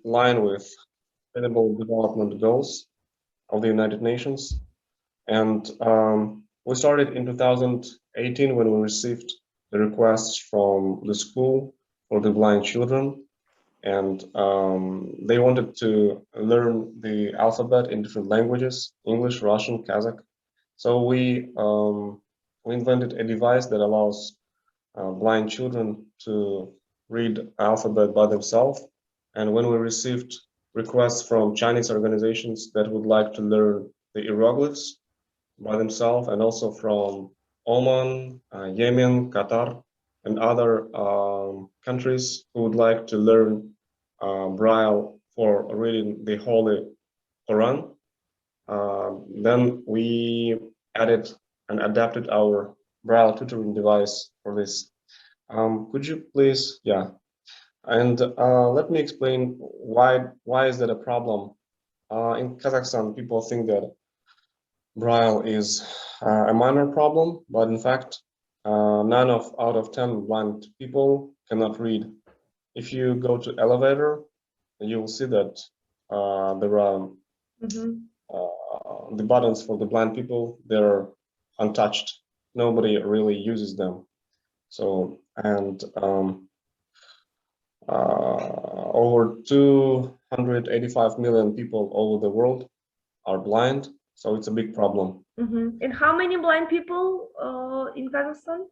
line with Sustainable Development Goals of the United Nations. And we started in 2018 when we received the requests from the school for the blind children. And they wanted to learn the alphabet in different languages, English, Russian, Kazakh. So we invented a device that allows blind children to read alphabet by themselves. And when we received requests from Chinese organizations that would like to learn the hieroglyphs by themselves, and also from Oman, Yemen, Qatar, and other countries who would like to learn Braille for reading the Holy Quran, then we added and adapted our Braille tutoring device for this. Could you please, yeah, and let me explain why is that a problem? In Kazakhstan, people think that Braille is a minor problem, but in fact, nine out of 10 blind people cannot read. If you go to elevator, you will see that there are the buttons for the blind people, they're untouched. Nobody really uses them. So, and over 285 million people all over the world are blind, so it's a big problem. And how many blind people in Kazakhstan?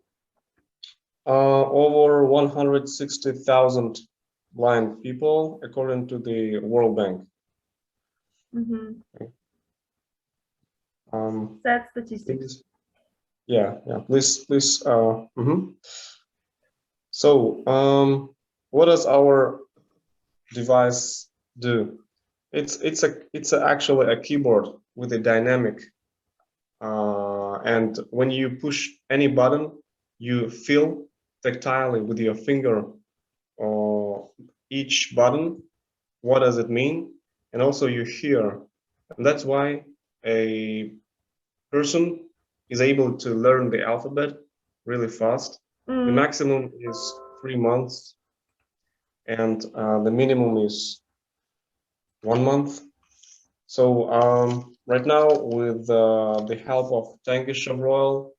Over 160,000 blind people, according to the World Bank. Sad statistics. Please. Yeah, please. So, what does our device do? It's actually a keyboard with a dynamic, and when you push any button, you feel tactilely with your finger each button. What does it mean? And also you hear, and that's why a person is able to learn the alphabet really fast. The maximum is 3 months, and the minimum is 1 month. So right now, with the help of Tankish Royal,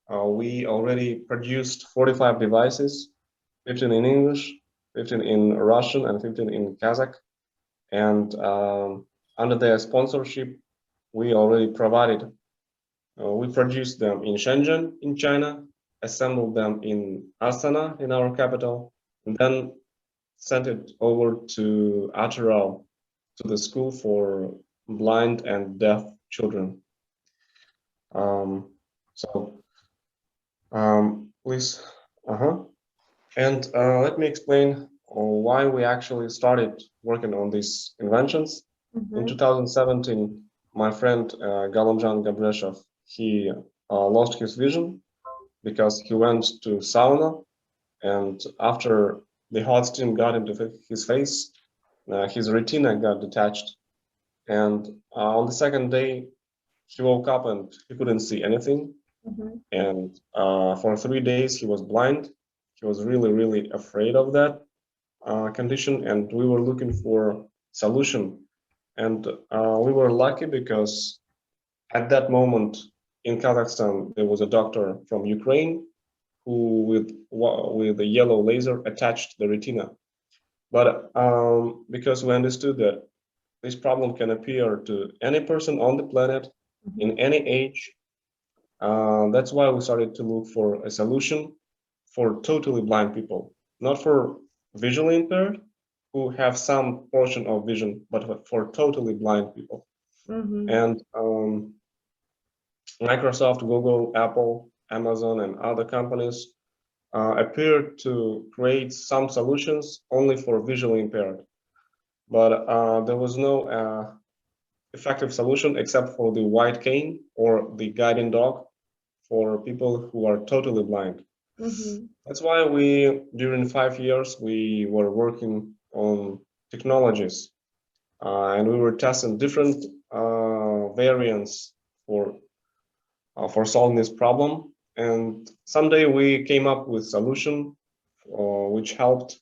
we already produced 45 devices, 15 in English, 15 in Russian, and 15 in Kazakh. And under their sponsorship, we already provided. We produced them in Shenzhen, in China, assembled them in Astana, in our capital, and then sent it over to Atyrau, to the school for blind and deaf children. Please, and let me explain why we actually started working on these inventions. In 2017, my friend Galamjan Gabreshov, he lost his vision because he went to sauna, and after the hot steam got into his face, his retina got detached, and on the second day he woke up and he couldn't see anything. And for 3 days he was blind. He was really afraid of that condition, and we were looking for solution. And we were lucky because at that moment in Kazakhstan there was a doctor from Ukraine who with a yellow laser attached the retina. But because we understood that this problem can appear to any person on the planet in any age, that's why we started to look for a solution for totally blind people, not for visually impaired who have some portion of vision, but for totally blind people. And Microsoft, Google, Apple, Amazon, and other companies appeared to create some solutions only for visually impaired. But there was no effective solution except for the white cane or the guiding dog for people who are totally blind. That's why during 5 years, we were working on technologies, and we were testing different variants for solving this problem. And someday we came up with solution which helped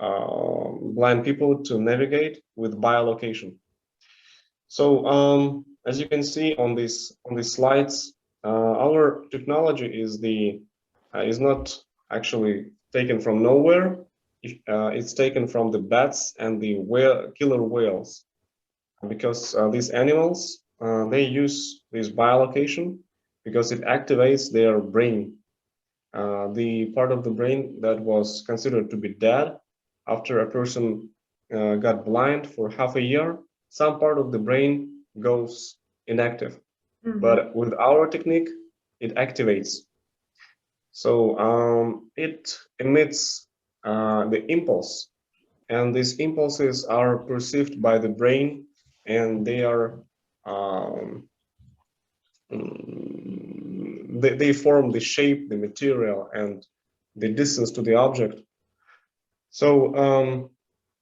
blind people to navigate with biolocation. So as you can see on these slides, our technology is not actually taken from nowhere. It's taken from the bats and the killer whales, because these animals they use this biolocation because it activates their brain, the part of the brain that was considered to be dead after a person got blind for half a year. Some part of the brain goes inactive, but with our technique, it activates. So it emits the impulse, and these impulses are perceived by the brain, and they are they form the shape, the material, and the distance to the object. So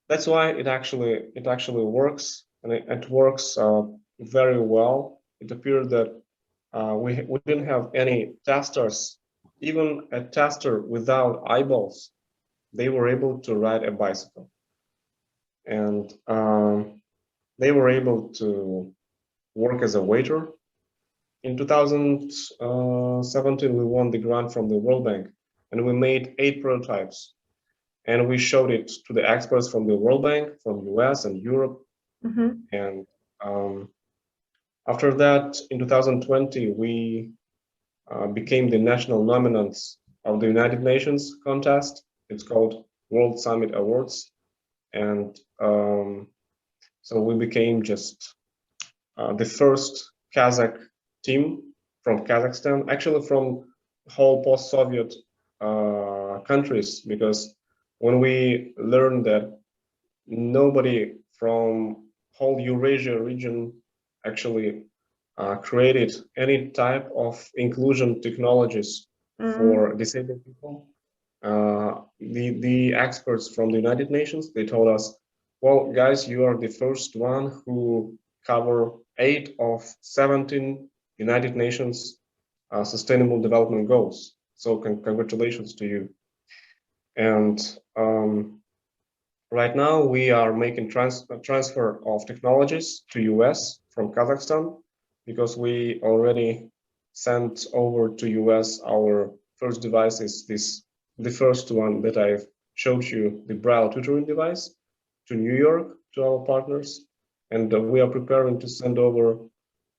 that's why it actually works, and it works very well. It appeared that we didn't have any testers, even a tester without eyeballs. They were able to ride a bicycle, and they were able to work as a waiter. In 2017, we won the grant from the World Bank, and we made 8 prototypes, and we showed it to the experts from the World Bank, from US and Europe. And after that, in 2020, we became the national nominants of the United Nations contest. It's called World Summit Awards, and so we became just the first Kazakh team from Kazakhstan, actually from whole post-Soviet countries, because when we learned that nobody from whole Eurasia region actually created any type of inclusion technologies for disabled people, the experts from the United Nations, they told us, well, guys, you are the first one who cover 8 of 17 United Nations Sustainable Development Goals. So congratulations to you. And right now we are making transfer of technologies to US from Kazakhstan, because we already sent over to US our first devices, the first one that I've showed you, the Braille tutoring device, to New York, to our partners. And we are preparing to send over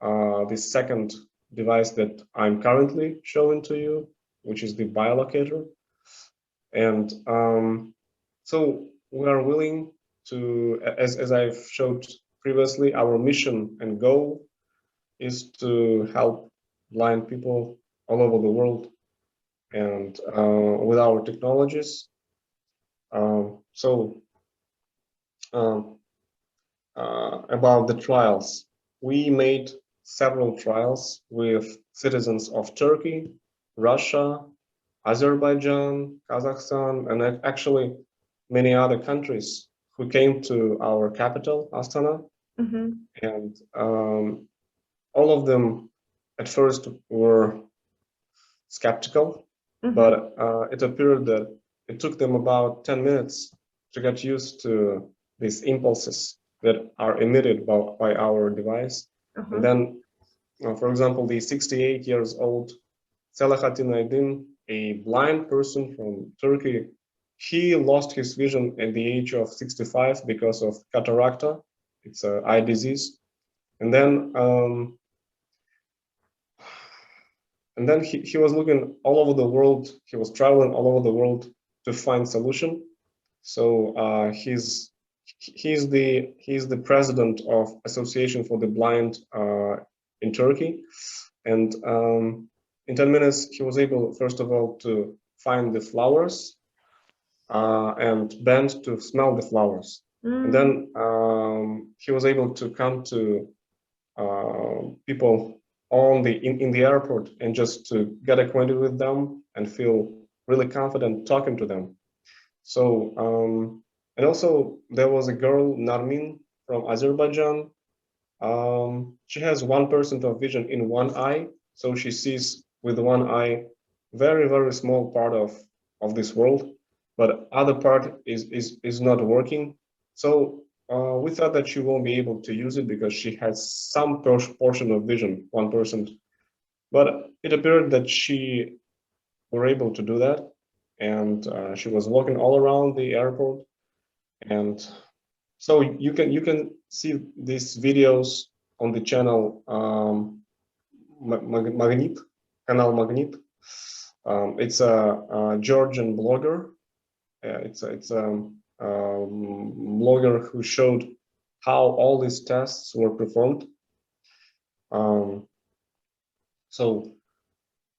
the second device that I'm currently showing to you, which is the Biolocator. And so we are willing to, as I've showed previously, our mission and goal is to help blind people all over the world, and with our technologies. About the trials, we made several trials with citizens of Turkey, Russia, Azerbaijan, Kazakhstan, and actually many other countries who came to our capital, Astana. And all of them at first were skeptical, but it appeared that it took them about 10 minutes to get used to these impulses that are emitted by our device. And then, for example, the 68 years old Selahattin Aydin, a blind person from Turkey, he lost his vision at the age of 65 because of cataract. It's an eye disease. And then he was looking all over the world. He was traveling all over the world to find solution. So he's the president of Association for the Blind in Turkey, and in 10 minutes he was able, first of all, to find the flowers and bend to smell the flowers, and then he was able to come to people in the airport and just to get acquainted with them and feel really confident talking to them. So and also there was a girl, Narmin, from Azerbaijan. She has 1% of vision in one eye, so she sees with one eye very, very small part of this world. but other part is not working. So we thought that she won't be able to use it because she has some portion of vision, 1%. But it appeared that she were able to do that, and she was walking all around the airport. And so you can see these videos on the channel Magnet, Canal Magnet. It's a Georgian blogger. It's a blogger who showed how all these tests were performed. Um, so,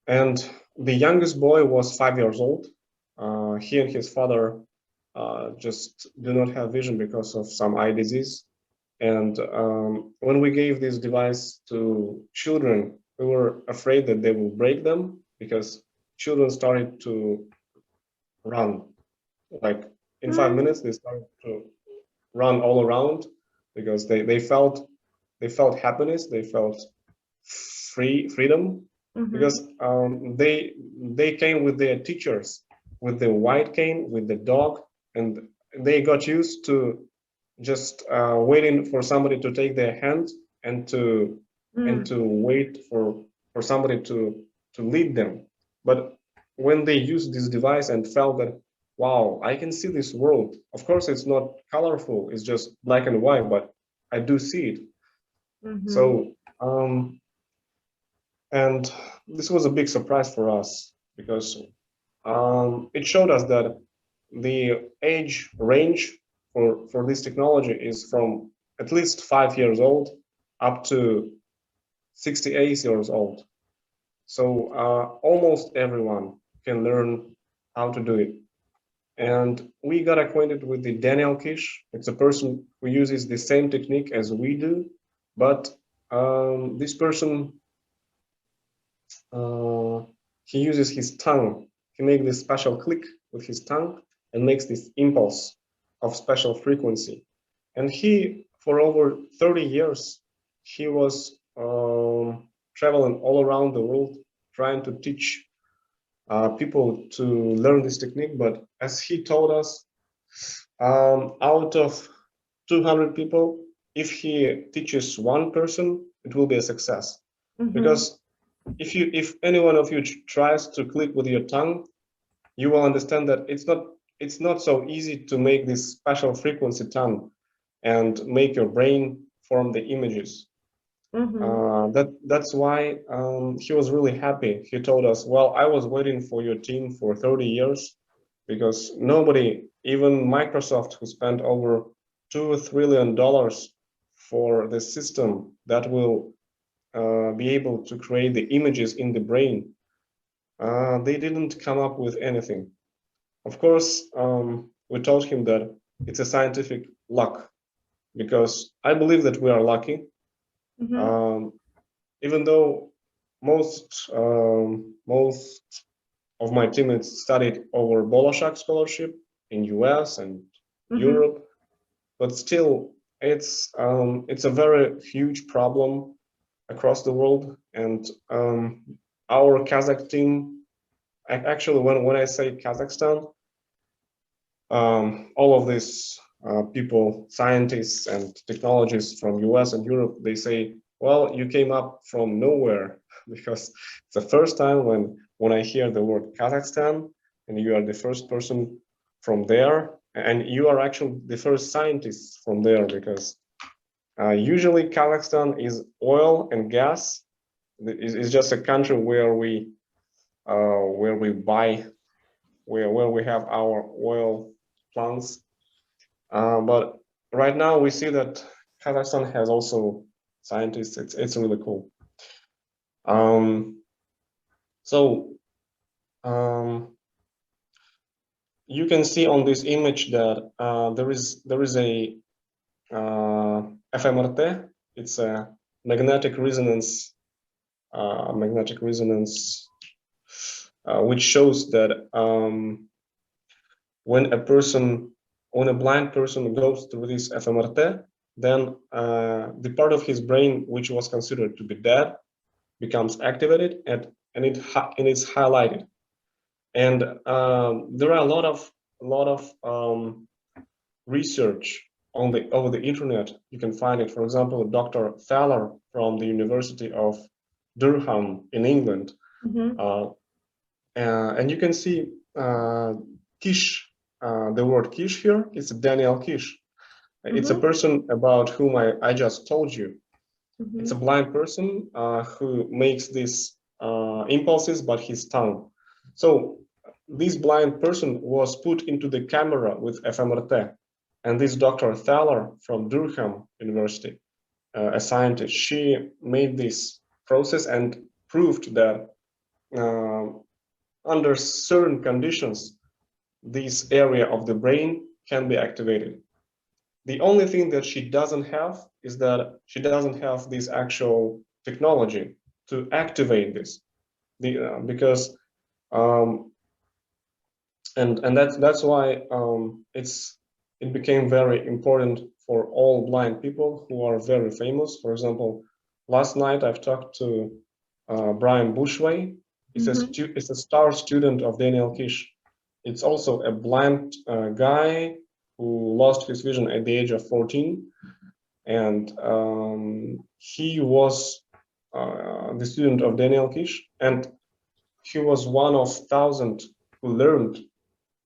and the youngest boy was 5 years old. He and his father just do not have vision because of some eye disease. And when we gave this device to children, we were afraid that they will break them because children started to run. Like in 5 minutes, they started to run all around because they felt happiness, they felt freedom, because they came with their teachers, with the white cane, with the dog, and they got used to just waiting for somebody to take their hand and to wait for somebody to lead them. But when they used this device and felt that, wow, I can see this world. Of course, it's not colorful; it's just black and white, but I do see it. So, and this was a big surprise for us because it showed us that the age range for this technology is from at least 5 years old up to 68 years old. So almost everyone can learn how to do it. And we got acquainted with the Daniel Kish. It's a person who uses the same technique as we do, but this person, he uses his tongue. He makes this special click with his tongue and makes this impulse of special frequency. And he, for over 30 years, he was traveling all around the world trying to teach people to learn this technique. But as he told us, out of 200 people, if he teaches one person, it will be a success. Because if any one of you tries to click with your tongue, you will understand that it's not so easy to make this special frequency tongue and make your brain form the images. That's why he was really happy. He told us, well, I was waiting for your team for 30 years because nobody, even Microsoft, who spent over $2 trillion for the system that will be able to create the images in the brain, they didn't come up with anything. Of course, we told him that it's a scientific luck, because I believe that we are lucky. Even though most of my teammates studied over Bolashak scholarship in US and Europe, but still it's a very huge problem across the world. And our Kazakh team, actually, when I say Kazakhstan, all of these people, scientists and technologists from US and Europe, they say, well, you came up from nowhere, because it's the first time when I hear the word Kazakhstan, and you are the first person from there, and you are actually the first scientists from there, because usually Kazakhstan is oil and gas. It's just a country where we buy, where we have our oil plants. But right now we see that Kazakhstan has also scientists. It's really cool. So you can see on this image that there is a fMRT. It's a magnetic resonance which shows that when a blind person goes through this fMRT, then the part of his brain which was considered to be dead becomes activated, and it's highlighted. And there are a lot of a lot of research over the internet. You can find it, for example, Dr. Thaler from the University of Durham in England. And you can see Kish, the word Kish here, it's Daniel Kish. It's a person about whom I just told you. It's a blind person who makes these impulses by his tongue. So this blind person was put into the camera with fMRT. And this Dr. Thaler from Durham University, a scientist, she made this process and proved that under certain conditions, this area of the brain can be activated. The only thing that she doesn't have is that she doesn't have this actual technology to activate this, because and that's why it became very important for all blind people who are very famous. For example, last night I've talked to Brian Bushway. It's a star student of Daniel Kish. It's also a blind guy who lost his vision at the age of 14, and he was the student of Daniel Kish, and he was one of thousands who learned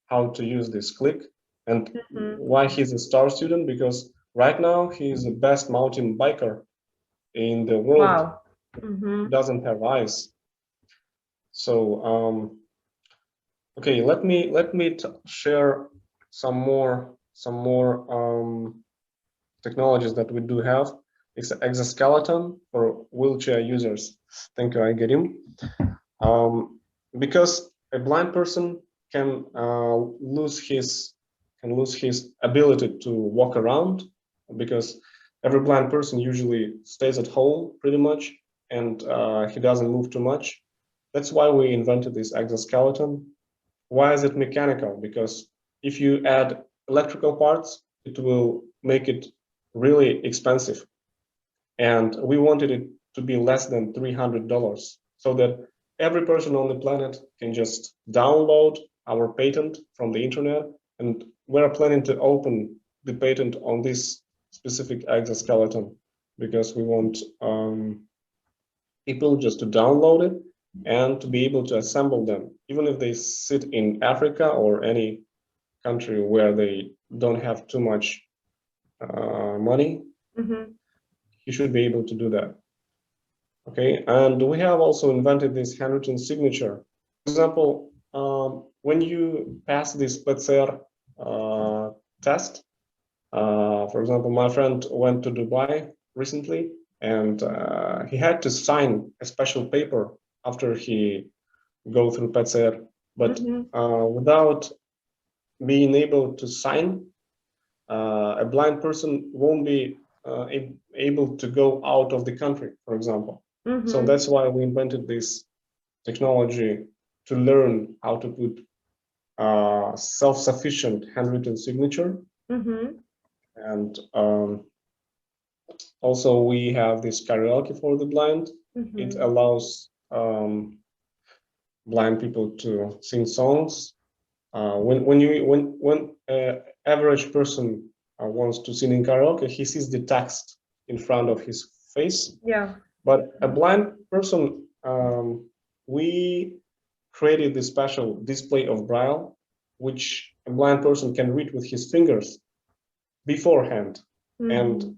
how to use this click. And why he's a star student? Because right now he's the best mountain biker in the world. Wow. He doesn't have eyes. So okay, let me share some more technologies that we do have. It's an exoskeleton for wheelchair users. Thank you, I get him. Because a blind person can lose his ability to walk around, because every blind person usually stays at home pretty much, and he doesn't move too much. That's why we invented this exoskeleton. Why is it mechanical? Because if you add electrical parts, it will make it really expensive. And we wanted it to be less than $300, so that every person on the planet can just download our patent from the internet. And we're planning to open the patent on this specific exoskeleton, because we want people just to download it and to be able to assemble them, even if they sit in Africa or any country where they don't have too much money. You should be able to do that. Okay, and we have also invented this handwritten signature. For example, when you pass this PCR test, for example, my friend went to Dubai recently, and he had to sign a special paper after he go through PCR, but without being able to sign, a blind person won't be able to go out of the country, for example. So that's why we invented this technology to learn how to put self-sufficient handwritten signature. And also we have this karaoke for the blind. It allows blind people to sing songs. When average person wants to sing in karaoke, he sees the text in front of his face. Yeah. But a blind person, we created this special display of Braille, which a blind person can read with his fingers beforehand. And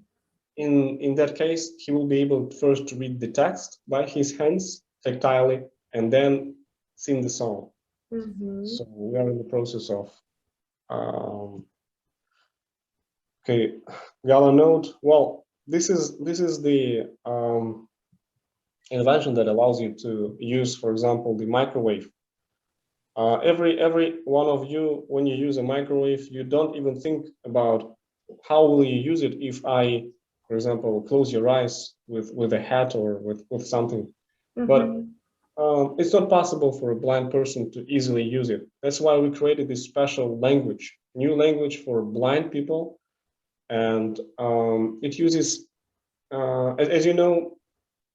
in that case, he will be able first to read the text by his hands tactilely, and then sing the song. So we are in the process of okay, Gala note. Well, this is the invention that allows you to use, for example, the microwave. Every one of you, when you use a microwave, you don't even think about how will you use it if I, for example, close your eyes with a hat or with something. But it's not possible for a blind person to easily use it. That's why we created this special language, new language for blind people. And it uses, as you know,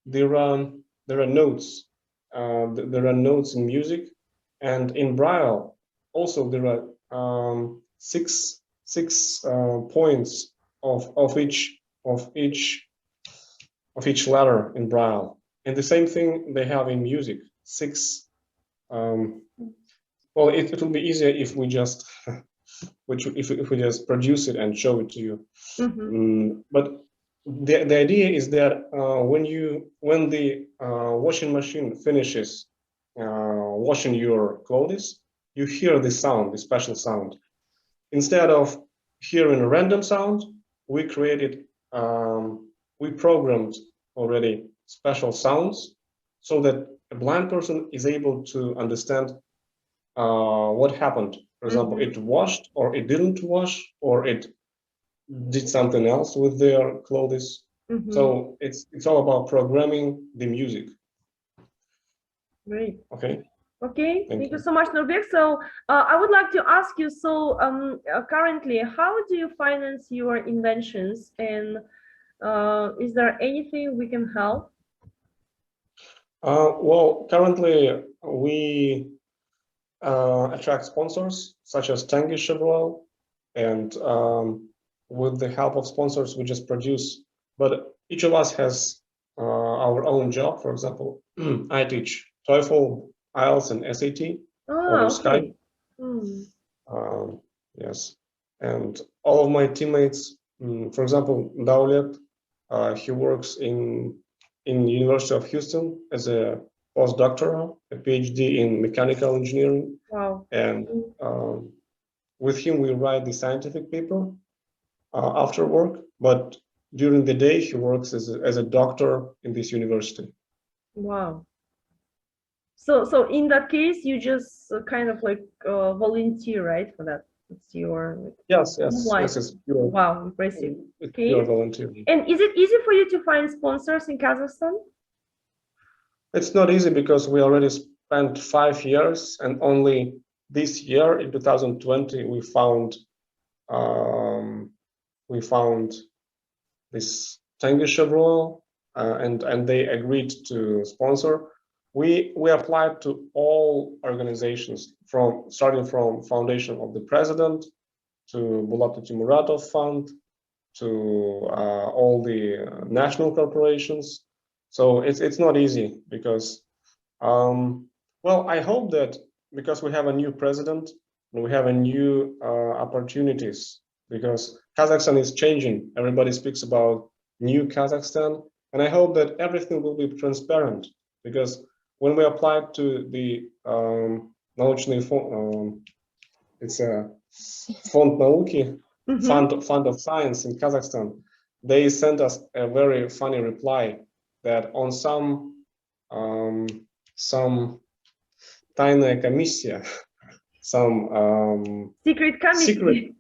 there are notes. There are notes in music, and in Braille also there are six points of each letter in Braille, and the same thing they have in music. Six. Well, it will be easier if we just if we just produce it and show it to you. But the idea is that when the washing machine finishes washing your clothes, you hear this sound, this special sound. Instead of hearing a random sound, we created, we programmed already special sounds so that a blind person is able to understand what happened. For example, it washed or it didn't wash, or it did something else with their clothes. So it's all about programming the music. Great. Okay. Okay, thank you so much, Nurbek. So I would like to ask you, so currently, how do you finance your inventions, and is there anything we can help? Well, currently we attract sponsors such as Tanguy Chevrolet, and with the help of sponsors, we just produce. But each of us has our own job. For example, I teach TOEFL, IELTS, and SAT over Skype. Yes, and all of my teammates, for example, Daulet, he works in University of Houston as a postdoctoral, a PhD in mechanical engineering. Wow. And with him, we write the scientific paper after work, but during the day, he works as a doctor in this university. Wow. So in that case, you just kind of like volunteer, right, for that? It's your yes. It's pure, wow, impressive. It's pure volunteer. And is it easy for you to find sponsors in Kazakhstan? It's not easy because we already spent 5 years, and only this year in 2020 we found this Tanguy Chevrolet, and they agreed to sponsor. We applied to all organizations, starting from Foundation of the President to Bulat Muratov Fund to all the national corporations. So it's not easy because, well, I hope that because we have a new president, we have a new opportunities, because Kazakhstan is changing. Everybody speaks about new Kazakhstan, and I hope that everything will be transparent, because when we applied to the it's a Fond Nauki, Fund of Science in Kazakhstan, they sent us a very funny reply that on some тайная комиссия, some secret committee,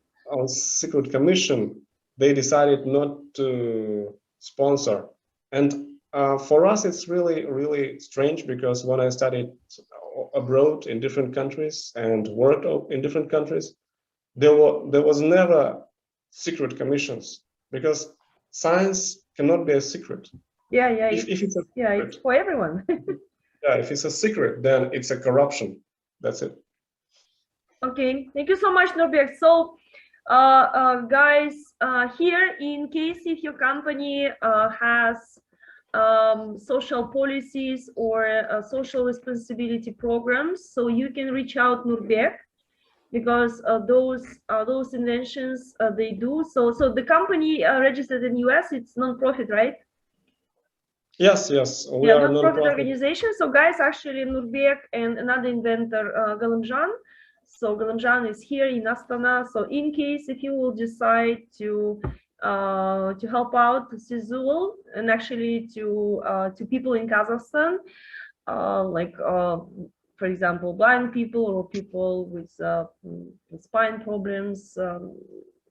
secret commission, they decided not to sponsor. And for us, it's really strange, because when I studied abroad in different countries and worked in different countries, there was never secret commissions, because science cannot be a secret. Yeah, if it's a secret, it's for everyone. Yeah, if it's a secret, then it's a corruption. That's it. Okay, thank you so much, Nurbek. So, guys, here, in case if your company has social policies or social responsibility programs, so you can reach out Nurbek, because those inventions they do. So the company registered in US, it's non-profit, right? Yes, we are a non-profit organization. So guys, actually Nurbek and another inventor, Galimjan. So Galimjan is here in Astana. So in case if you will decide to help out Sizul, and actually to people in Kazakhstan, like for example, blind people or people with spine problems,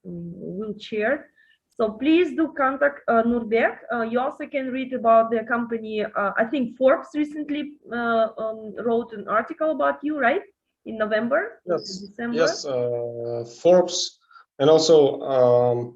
wheelchair. So please do contact Nurbek. You also can read about the company. I think Forbes recently wrote an article about you, right? In November, December. Yes, Forbes, and also